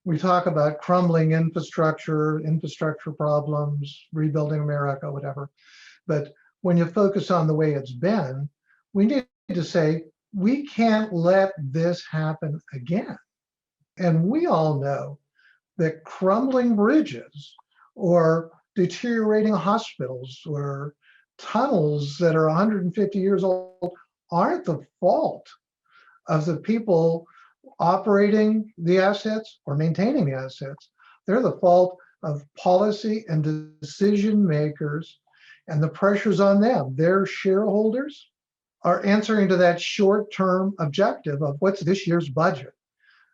we talk about crumbling infrastructure problems, rebuilding America, whatever. But when you focus on the way it's been, we need to say, we can't let this happen again. And we all know that crumbling bridges or deteriorating hospitals or tunnels that are 150 years old aren't the fault of the people operating the assets or maintaining the assets. They're the fault of policy and decision makers and the pressures on them. Their shareholders are answering to that short-term objective of what's this year's budget.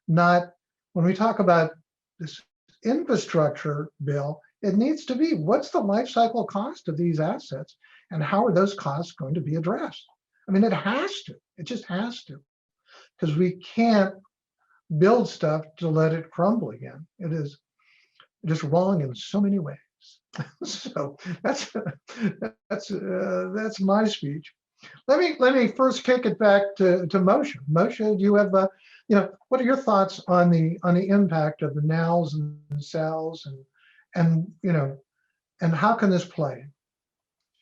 Not when we talk about this infrastructure bill, it needs to be what's the life cycle cost of these assets and how are those costs going to be addressed? I mean, it has to, it just has to, because we can't build stuff to let it crumble again. It is just wrong in so many ways. So that's my speech. Let me first kick it back to Moshe. Moshe, do you have what are your thoughts on the impact of the nows and cells and how can this play?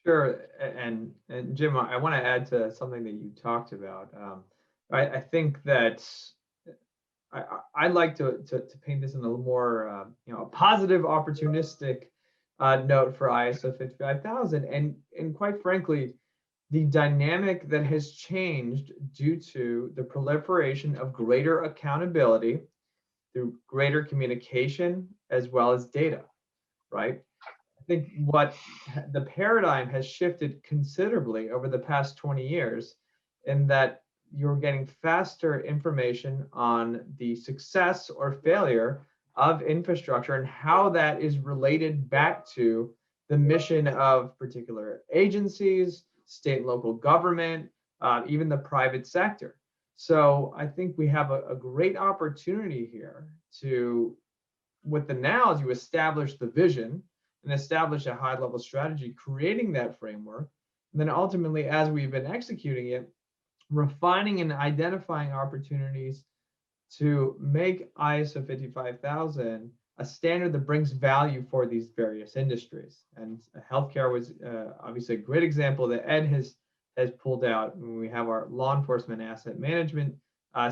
Sure, and Jim, I want to add to something that you talked about. I think that I like to paint this in a little more a positive, opportunistic note for ISO 55000, and quite frankly, the dynamic that has changed due to the proliferation of greater accountability through greater communication as well as data, right? I think what the paradigm has shifted considerably over the past 20 years in that you're getting faster information on the success or failure of infrastructure and how that is related back to the mission of particular agencies, state and local government, even the private sector. So I think we have a great opportunity here to, with the nows, you establish the vision and establish a high level strategy, creating that framework. And then ultimately, as we've been executing it, refining and identifying opportunities to make ISO 55000 a standard that brings value for these various industries. And healthcare was obviously a great example that Ed has pulled out when we have our law enforcement asset management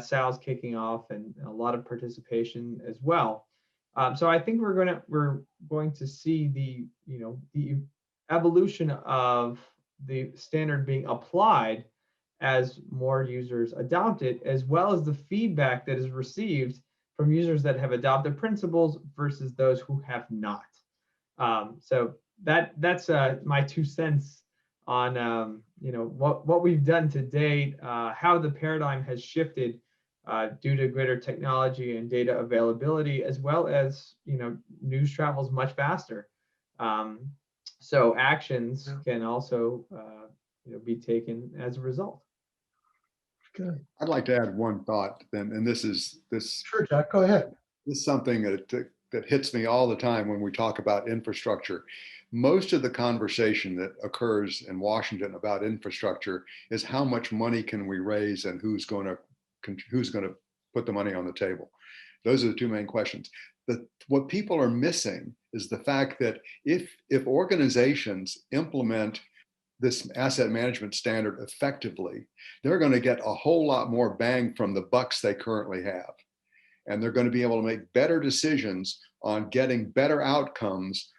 sales kicking off and a lot of participation as well. So I think we're going to see the evolution of the standard being applied as more users adopt it, as well as the feedback that is received from users that have adopted principles versus those who have not. So that's my 2 cents on what we've done to date, how the paradigm has shifted due to greater technology and data availability, as well as news travels much faster. So actions can also be taken as a result. Good. I'd like to add one thought, and this. Sure, Jack, go ahead. This is something that hits me all the time when we talk about infrastructure. Most of the conversation that occurs in Washington about infrastructure is how much money can we raise and who's going to put the money on the table. Those are the 2 main questions. What people are missing is the fact that if organizations implement this asset management standard effectively, they're going to get a whole lot more bang from the bucks they currently have. And they're going to be able to make better decisions on getting better outcomes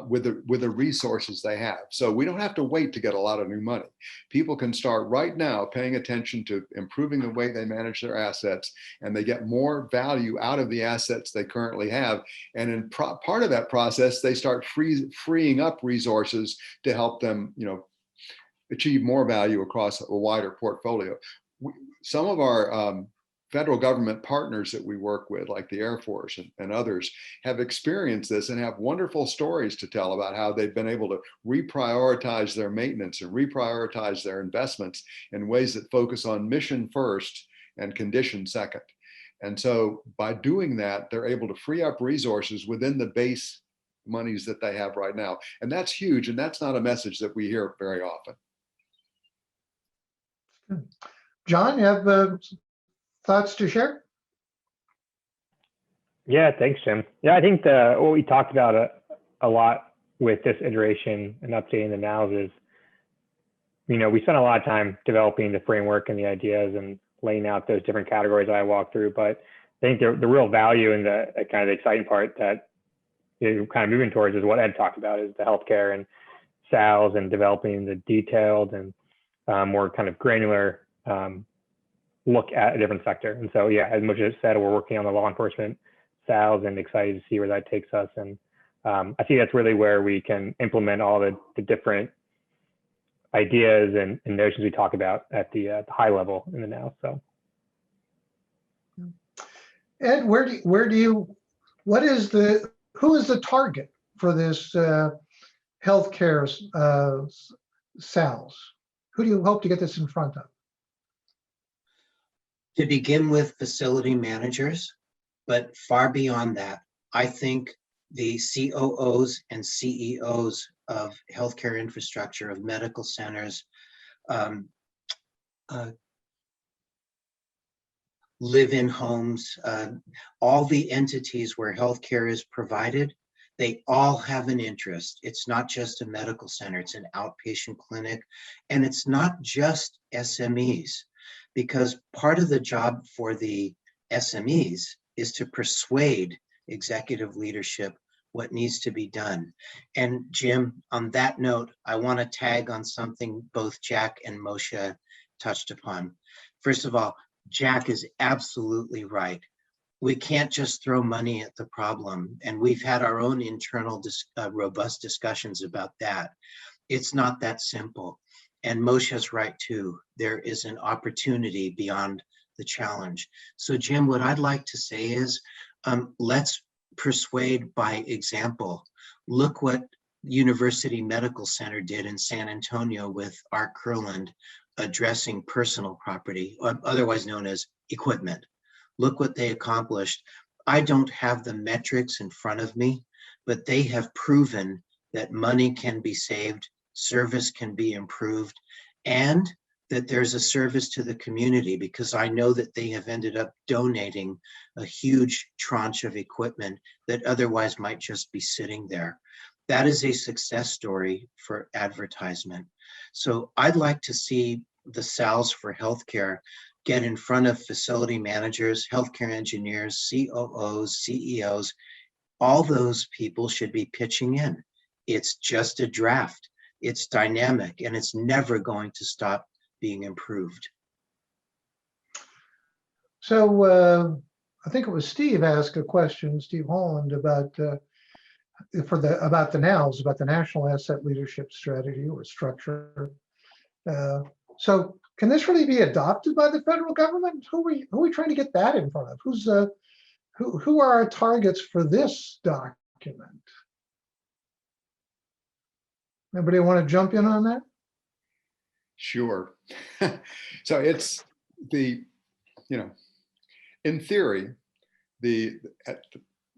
with the resources they have. So we don't have to wait to get a lot of new money. People can start right now paying attention to improving the way they manage their assets, and they get more value out of the assets they currently have. And in part of that process, they start freeing up resources to help them, achieve more value across a wider portfolio. Some of our federal government partners that we work with, like the Air Force and others, have experienced this and have wonderful stories to tell about how they've been able to reprioritize their maintenance and reprioritize their investments in ways that focus on mission first and condition second. And so by doing that, they're able to free up resources within the base monies that they have right now. And that's huge, and that's not a message that we hear very often. John, you have thoughts to share? Yeah, thanks, Jim. Yeah, I think what we talked about a lot with this iteration and updating the nows is, we spent a lot of time developing the framework and the ideas and laying out those different categories that I walked through. But I think the real value and the kind of the exciting part that you're kind of moving towards is what Ed talked about, is the healthcare and SALs and developing the detailed and more kind of granular look at a different sector. And so, yeah, as Moshe said, we're working on the law enforcement SALs and excited to see where that takes us. And I think that's really where we can implement all the different ideas and notions we talk about at the high level in the now. So, Ed, who is the target for this healthcare SALs? Who do you hope to get this in front of? To begin with, facility managers, but far beyond that, I think the COOs and CEOs of healthcare infrastructure, of medical centers, live-in homes, all the entities where healthcare is provided, they all have an interest. It's not just a medical center, it's an outpatient clinic, and it's not just SMEs, because part of the job for the SMEs is to persuade executive leadership what needs to be done. And Jim, on that note, I want to tag on something both Jack and Moshe touched upon. First of all, Jack is absolutely right. We can't just throw money at the problem. And we've had our own internal robust discussions about that. It's not that simple. And Moshe's right too. There is an opportunity beyond the challenge. So Jim, what I'd like to say is, let's persuade by example. Look what University Medical Center did in San Antonio with Art Kurland addressing personal property, otherwise known as equipment. Look what they accomplished. I don't have the metrics in front of me, but they have proven that money can be saved, service can be improved, and that there's a service to the community, because I know that they have ended up donating a huge tranche of equipment that otherwise might just be sitting there. That is a success story for advertisement. So I'd like to see the SALs for healthcare get in front of facility managers, healthcare engineers, COOs, CEOs. All those people should be pitching in. It's just a draft. It's dynamic, and it's never going to stop being improved. So I think it was Steve asked a question, Steve Holland, about about the NOWs, about the National Asset Leadership Strategy or structure. So can this really be adopted by the federal government? Who are we trying to get that in front of? Who are our targets for this document? Anybody want to jump in on that? Sure. So it's in theory,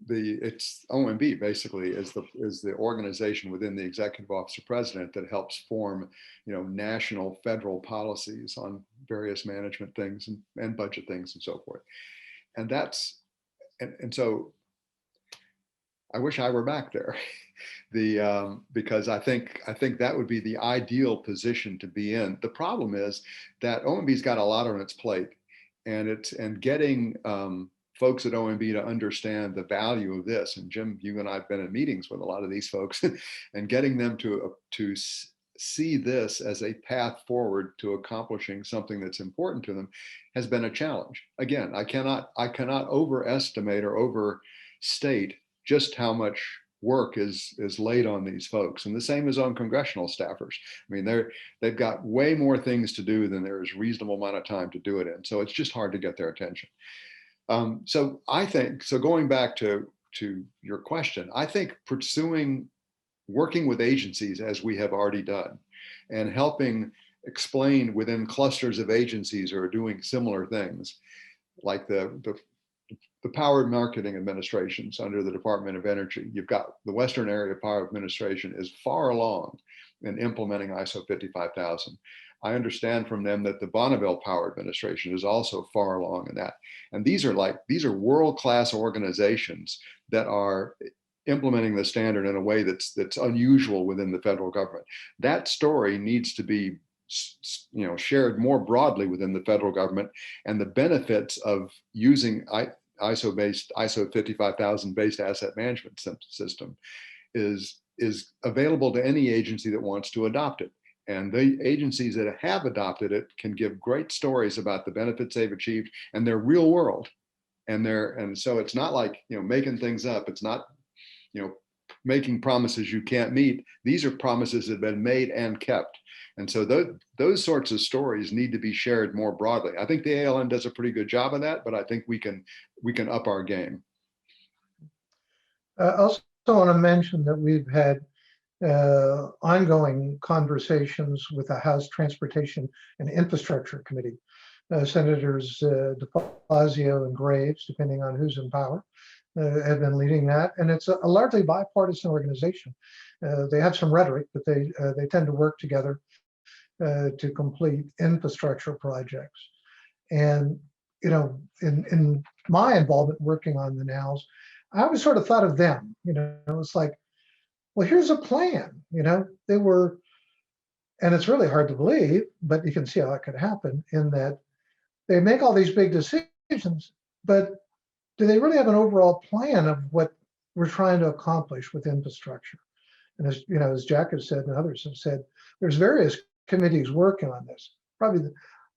it's OMB basically is the organization within the executive office of president that helps form, national federal policies on various management things and budget things and so forth. And so I wish I were back there. Because I think that would be the ideal position to be in. The problem is that OMB's got a lot on its plate, and getting folks at OMB to understand the value of this. And Jim, you and I've been in meetings with a lot of these folks, and getting them to see this as a path forward to accomplishing something that's important to them has been a challenge. Again, I cannot overestimate or overstate just how much work is laid on these folks, and the same is on congressional staffers. I mean, they've got way more things to do than there is reasonable amount of time to do it in. So it's just hard to get their attention. So going back to your question, I think working with agencies as we have already done, and helping explain within clusters of agencies who are doing similar things, like the power marketing administrations under the Department of Energy. You've got the Western Area Power Administration is far along in implementing ISO 55000. I understand from them that the Bonneville Power Administration is also far along in that. And these are world-class organizations that are implementing the standard in a way that's unusual within the federal government. That story needs to be shared more broadly within the federal government, and the benefits of using ISO 55000 based asset management system is available to any agency that wants to adopt it. And the agencies that have adopted it can give great stories about the benefits they've achieved and their real world. And so it's not like, making things up. It's not, making promises you can't meet. These are promises that have been made and kept. And so those sorts of stories need to be shared more broadly. I think the ALN does a pretty good job of that, but I think we can up our game. I also want to mention that we've had ongoing conversations with the House Transportation and Infrastructure Committee. Senators DeFazio and Graves, depending on who's in power, have been leading that, and it's a largely bipartisan organization. They have some rhetoric, but they tend to work together to complete infrastructure projects. And in my involvement working on the NOWs, I always sort of thought of them. It's like, well, here's a plan. They were, and it's really hard to believe, but you can see how it could happen in that they make all these big decisions, but do they really have an overall plan of what we're trying to accomplish with infrastructure? And as Jack has said and others have said, there's various committees working on this. Probably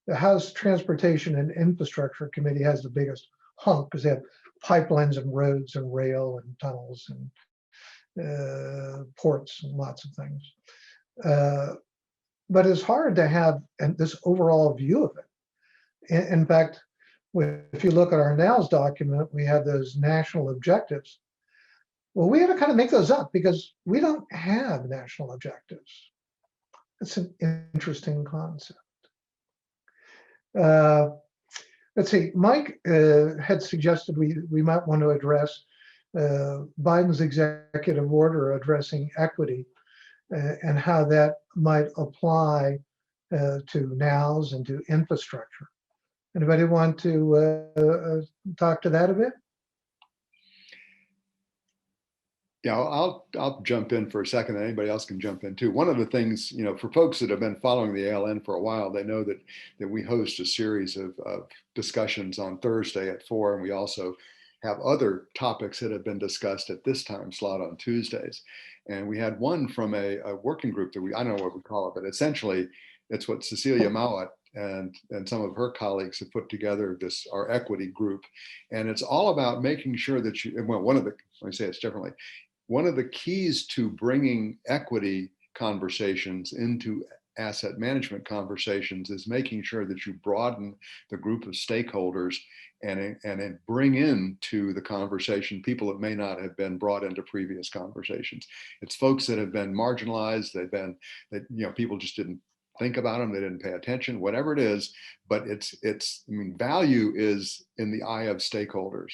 the House Transportation and Infrastructure Committee has the biggest hunk because they have pipelines and roads and rail and tunnels and ports and lots of things. But it's hard to have this overall view of it. In fact, if you look at our NOWs document, we have those national objectives. Well, we have to kind of make those up because we don't have national objectives. It's an interesting concept. Let's see, Mike had suggested we might want to address Biden's executive order addressing equity and how that might apply to NOWs and to infrastructure. Anybody want to talk to that a bit? Yeah, I'll jump in for a second, and anybody else can jump in too. One of the things, for folks that have been following the ALN for a while, they know that we host a series of discussions on Thursday at 4, and we also have other topics that have been discussed at this time slot on Tuesdays. And we had one from a working group that I don't know what we call it, but essentially it's what Cecilia Mowat and some of her colleagues have put together, our equity group. And it's all about making sure that let me say it differently. One of the keys to bringing equity conversations into asset management conversations is making sure that you broaden the group of stakeholders and bring into the conversation people that may not have been brought into previous conversations. It's folks that have been marginalized, people just didn't think about them, they didn't pay attention, whatever it is, but value is in the eye of stakeholders.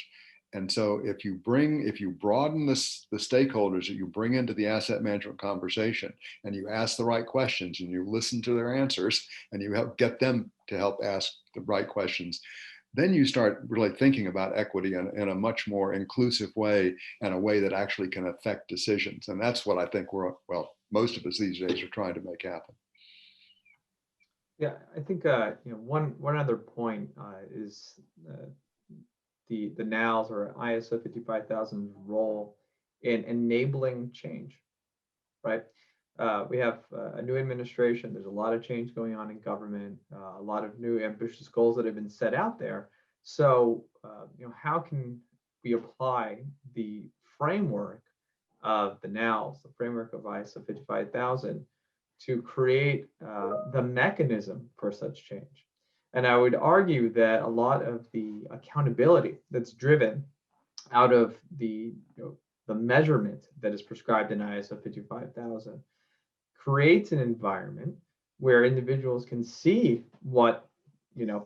And so if you broaden the stakeholders that you bring into the asset management conversation, and you ask the right questions and you listen to their answers and you help get them to help ask the right questions, then you start really thinking about equity in a much more inclusive way and a way that actually can affect decisions. And that's what I think most of us these days are trying to make happen. Yeah, I think one other point is the NOWs or ISO 55000's role in enabling change, right? We have a new administration. There's a lot of change going on in government, a lot of new ambitious goals that have been set out there. So, how can we apply the framework of the NOWs, the framework of ISO 55000, to create the mechanism for such change? And I would argue that a lot of the accountability that's driven out of the measurement that is prescribed in ISO 55000 creates an environment where individuals can see what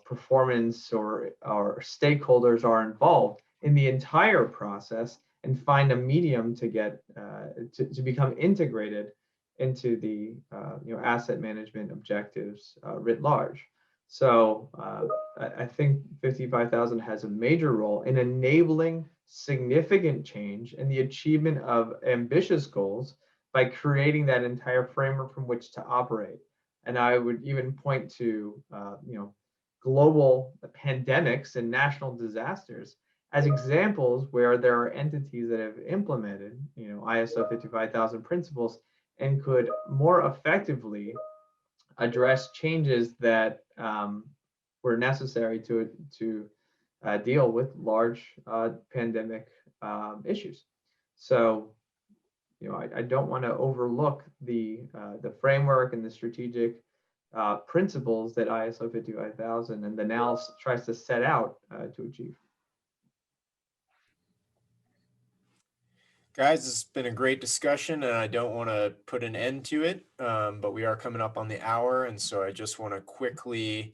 performance or stakeholders are involved in the entire process and find a medium to get to become integrated into the asset management objectives writ large. So I think 55,000 has a major role in enabling significant change and the achievement of ambitious goals by creating that entire framework from which to operate. And I would even point to global pandemics and national disasters as examples where there are entities that have implemented ISO 55,000 principles and could more effectively address changes that were necessary to deal with large pandemic issues. So, I don't want to overlook the framework and the strategic principles that ISO 55,000 and the NALS tries to set out to achieve. Guys, it's been a great discussion, and I don't want to put an end to it, but we are coming up on the hour, and so I just want to quickly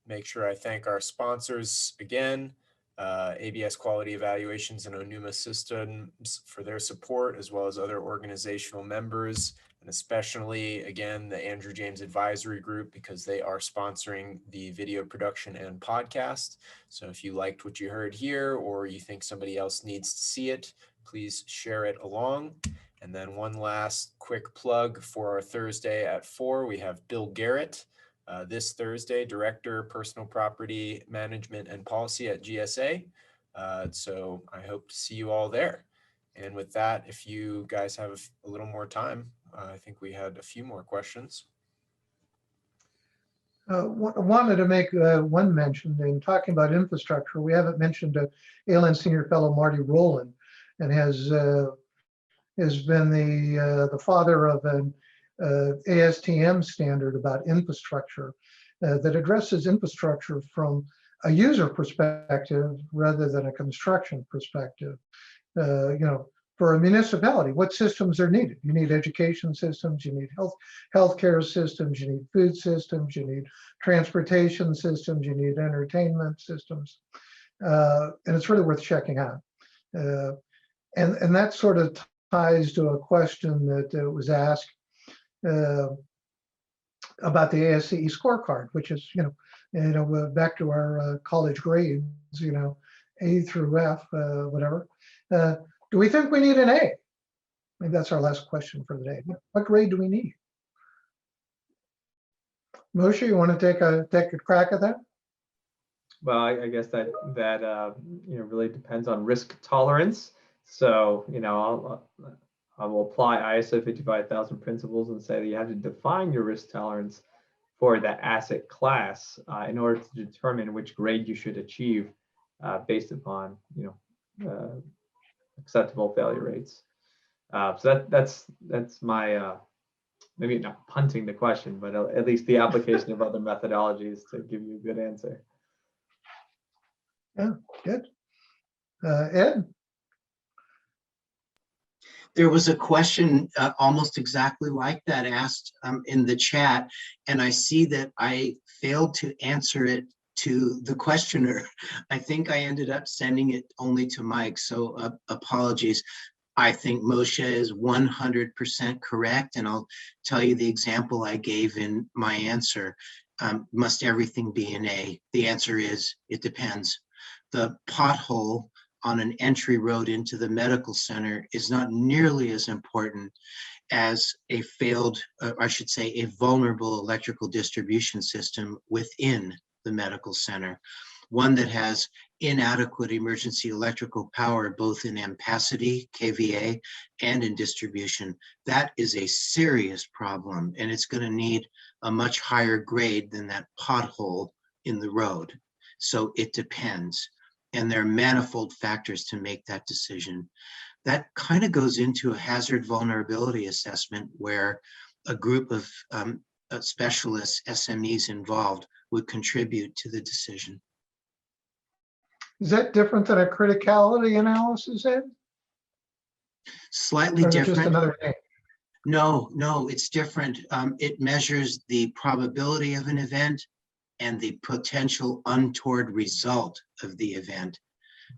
make sure I thank our sponsors again, ABS Quality Evaluations and Onuma Systems for their support, as well as other organizational members, and especially, again, the Andrew James Advisory Group, because they are sponsoring the video production and podcast. So if you liked what you heard here, or you think somebody else needs to see it, please share it along. And then one last quick plug for our Thursday at 4, we have Bill Garrett, this Thursday, Director, Personal Property Management and Policy at GSA. So I hope to see you all there. And with that, if you guys have a little more time, I think we had a few more questions. Wanted to make one mention in talking about infrastructure. We haven't mentioned ALN Senior Fellow Marty Rowland, and has been the father of an ASTM standard about infrastructure that addresses infrastructure from a user perspective rather than a construction perspective. For a municipality, what systems are needed? You need education systems, you need healthcare systems, you need food systems, you need transportation systems, you need entertainment systems, and it's really worth checking out. And that sort of ties to a question that was asked about the ASCE scorecard, which is, back to our college grades, A through F, whatever. Do we think we need an A? Maybe that's our last question for the day. What grade do we need? Moshe, you want to take a crack at that? Well, I guess that really depends on risk tolerance. So, I will apply ISO 55,000 principles and say that you have to define your risk tolerance for that asset class in order to determine which grade you should achieve based upon, acceptable failure rates. So that's my, maybe not punting the question, but at least the application of other methodologies to give you a good answer. Yeah, good. Ed? There was a question almost exactly like that asked in the chat, and I see that I failed to answer it to the questioner. I think I ended up sending it only to Mike, so apologies. I think Moshe is 100% correct, and I'll tell you the example I gave in my answer. Must everything be an A? The answer is, it depends. The pothole on an entry road into the medical center is not nearly as important as a failed, I should say, a vulnerable electrical distribution system within the medical center. One that has inadequate emergency electrical power, both in ampacity, KVA, and in distribution. That is a serious problem, and it's going to need a much higher grade than that pothole in the road. So it depends. And there are manifold factors to make that decision. That kind of goes into a hazard vulnerability assessment where a group of specialists, SMEs involved, would contribute to the decision. Is that different than a criticality analysis, Ed? Slightly different. Just another name? No, it's different. It measures the probability of an event and the potential untoward result of the event.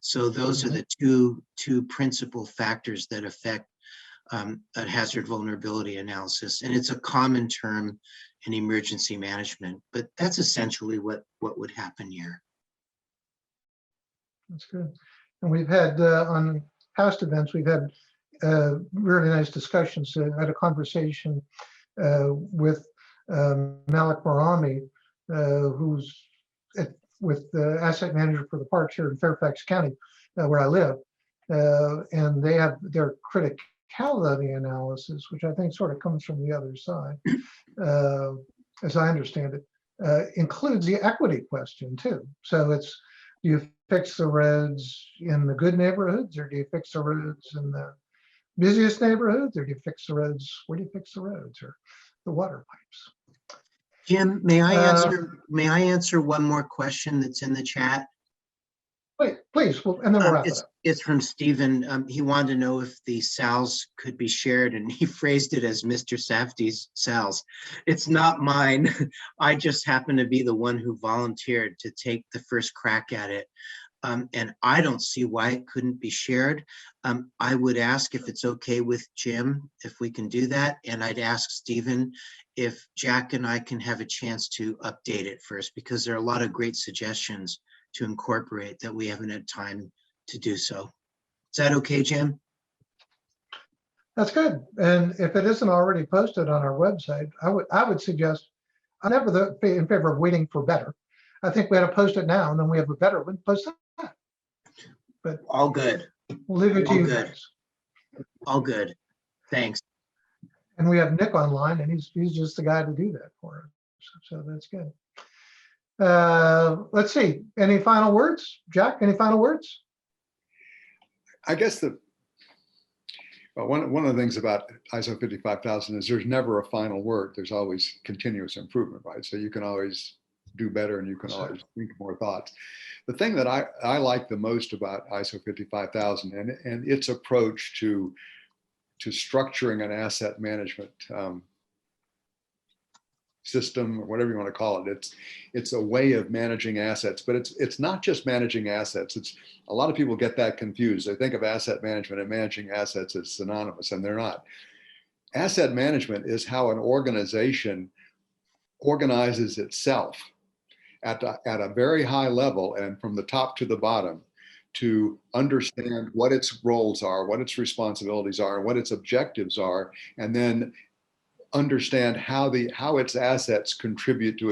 So those are the two principal factors that affect a hazard vulnerability analysis. And it's a common term in emergency management, but that's essentially what would happen here. That's good. And we've had on past events, we've had really nice discussions. I had a conversation with Malik Marami, who's with the asset manager for the parks here in Fairfax County, where I live. And they have their criticality analysis, which I think sort of comes from the other side, as I understand it, includes the equity question too. So it's, do you fix the roads in the good neighborhoods, or do you fix the roads in the busiest neighborhoods, or do you fix the roads, where do you fix the roads, or the water pipes? Jim, may I answer one more question that's in the chat? Wait, please, and then we'll wrap it up. It's from Stephen. He wanted to know if the SALs could be shared, and he phrased it as Mr. Safdie's SALs. It's not mine. I just happen to be the one who volunteered to take the first crack at it. And I don't see why it couldn't be shared. I would ask if it's okay with Jim, if we can do that. And I'd ask Stephen if Jack and I can have a chance to update it first, because there are a lot of great suggestions to incorporate that we haven't had time to do so. Is that okay, Jim? That's good. And if it isn't already posted on our website, I would suggest, I'm never in favor of waiting for better. I think we ought to post it now, and then we have a better one, post that. But all good. We'll leave it to you guys. All good. Thanks. And we have Nick online, and he's just the guy to do that for us. So that's good. Let's see. Any final words, Jack? Any final words? I guess one of the things about ISO 55000 is there's never a final word. There's always continuous improvement, right? So you can always do better, and you can always think more thoughts. The thing that I like the most about ISO 55000 and its approach to structuring an asset management system, or whatever you want to call it. It's a way of managing assets, but it's not just managing assets. It's, a lot of people get that confused. They think of asset management and managing assets as synonymous, and they're not. Asset management is how an organization organizes itself at a very high level, and from the top to the bottom, to understand what its roles are, what its responsibilities are, and what its objectives are, and then understand how its assets contribute to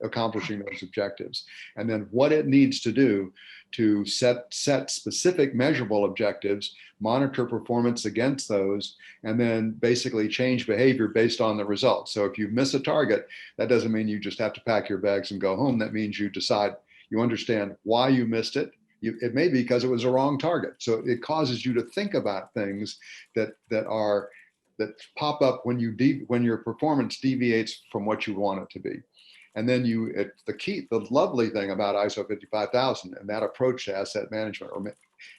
accomplishing those objectives, and then what it needs to do to set specific measurable objectives, monitor performance against those, and then basically change behavior based on the results. So if you miss a target, that doesn't mean you just have to pack your bags and go home. That means you decide, you understand why you missed it. It may be because it was a wrong target. So it causes you to think about things that pop up when your performance deviates from what you want it to be. And then the lovely thing about ISO 55000 and that approach to asset management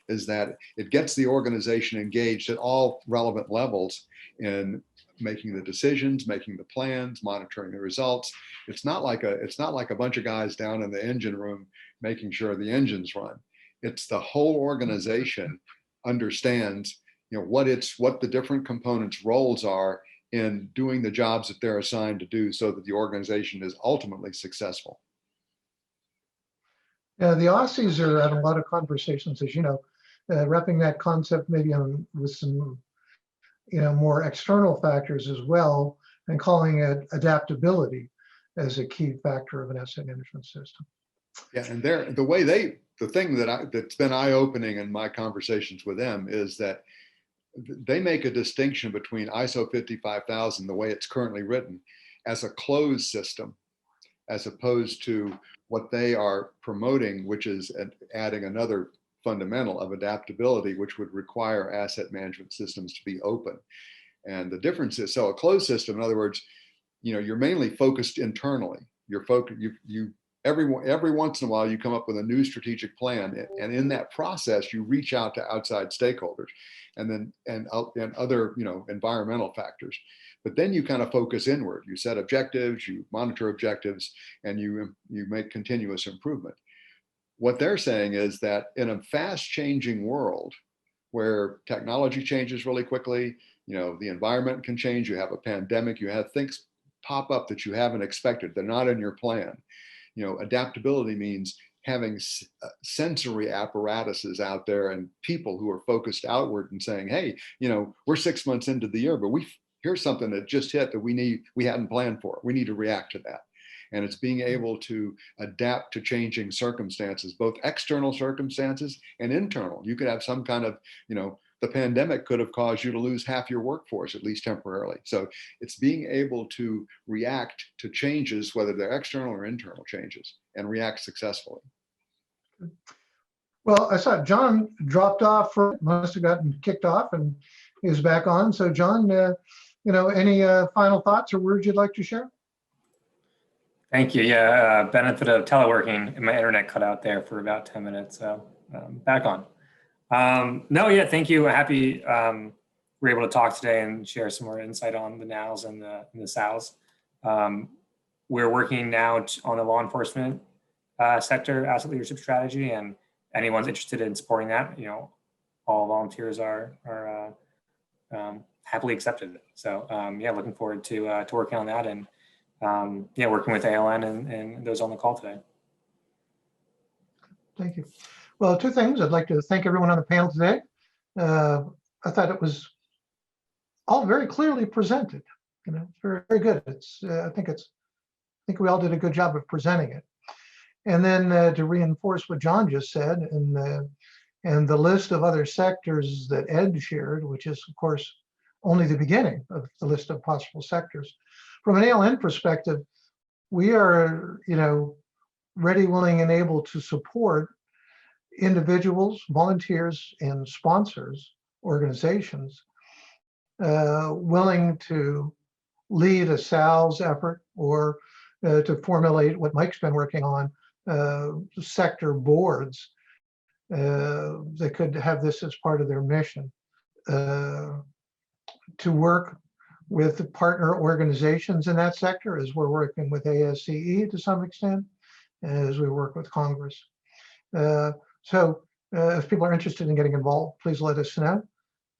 is that it gets the organization engaged at all relevant levels in making the decisions, making the plans, monitoring the results. It's not like a bunch of guys down in the engine room making sure the engines run. It's the whole organization understands, what the different components' roles are in doing the jobs that they're assigned to do, so that the organization is ultimately successful. Yeah, the Aussies are at a lot of conversations, as you know, wrapping that concept maybe with some, more external factors as well, and calling it adaptability as a key factor of an asset management system. Yeah, and the thing that's been eye-opening in my conversations with them is that they make a distinction between ISO 55000, the way it's currently written, as a closed system, as opposed to what they are promoting, which is adding another fundamental of adaptability, which would require asset management systems to be open. And the difference is, so a closed system, in other words, you're mainly focused internally. You're focused, every once in a while you come up with a new strategic plan, and in that process you reach out to outside stakeholders and other environmental factors, but then you kind of focus inward. You set objectives, you monitor objectives, and you make continuous improvement. What they're saying is that in a fast changing world, where technology changes really quickly. The environment can change. You have a pandemic, you have things pop up that you haven't expected. They're not in your plan. Adaptability means having sensory apparatuses out there and people who are focused outward and saying, hey, we're 6 months into the year, but here's something that just hit that we hadn't planned for. We need to react to that. And it's being able to adapt to changing circumstances, both external circumstances and internal. You could have some kind of, the pandemic could have caused you to lose half your workforce, at least temporarily. So it's being able to react to changes, whether they're external or internal changes, and react successfully. Well, I saw John dropped off, must have gotten kicked off, and he's back on. So John, any final thoughts or words you'd like to share? Thank you. Yeah, benefit of teleworking, and my internet cut out there for about 10 minutes, so back on. No, yeah, thank you. Happy we're able to talk today and share some more insight on the nows and the sows. We're working now on a law enforcement sector asset leadership strategy, and anyone's interested in supporting that, all volunteers are happily accepted. So yeah, looking forward to working on that, and yeah, working with ALN and those on the call today. Thank you. Well, two things. I'd like to thank everyone on the panel today. I thought it was all very clearly presented. Very, very good. I think we all did a good job of presenting it. And then to reinforce what John just said, and the list of other sectors that Ed shared, which is of course only the beginning of the list of possible sectors. From an ALN perspective, we are, ready, willing, and able to support individuals, volunteers, and sponsors, organizations, willing to lead a SALS effort or to formulate what Mike's been working on, sector boards that could have this as part of their mission, to work with partner organizations in that sector, as we're working with ASCE to some extent, as we work with Congress. So if people are interested in getting involved, please let us know,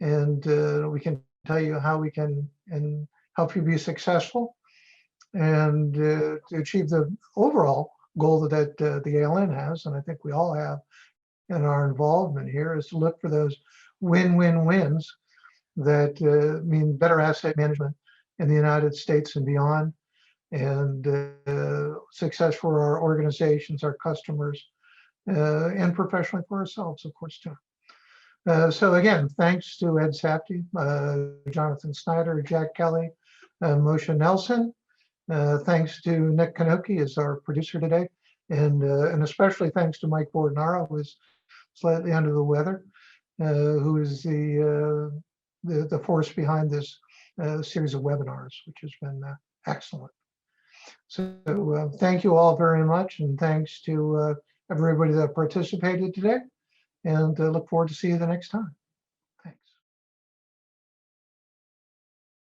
and we can tell you how we can help you be successful and to achieve the overall goal that the ALN has, and I think we all have in our involvement here, is to look for those win-win-wins that mean better asset management in the United States and beyond, and success for our organizations, our customers, and professionally for ourselves, of course, too. So again, thanks to Ed Safdie, Jonathan Schneider, Jack Kelly, Moshe Nelson. Thanks to Nick Kanoki as our producer today, and especially thanks to Mike Bordenaro, who is slightly under the weather, who is the force behind this series of webinars, which has been excellent. So thank you all very much, and thanks to everybody that participated today, and look forward to see you the next time.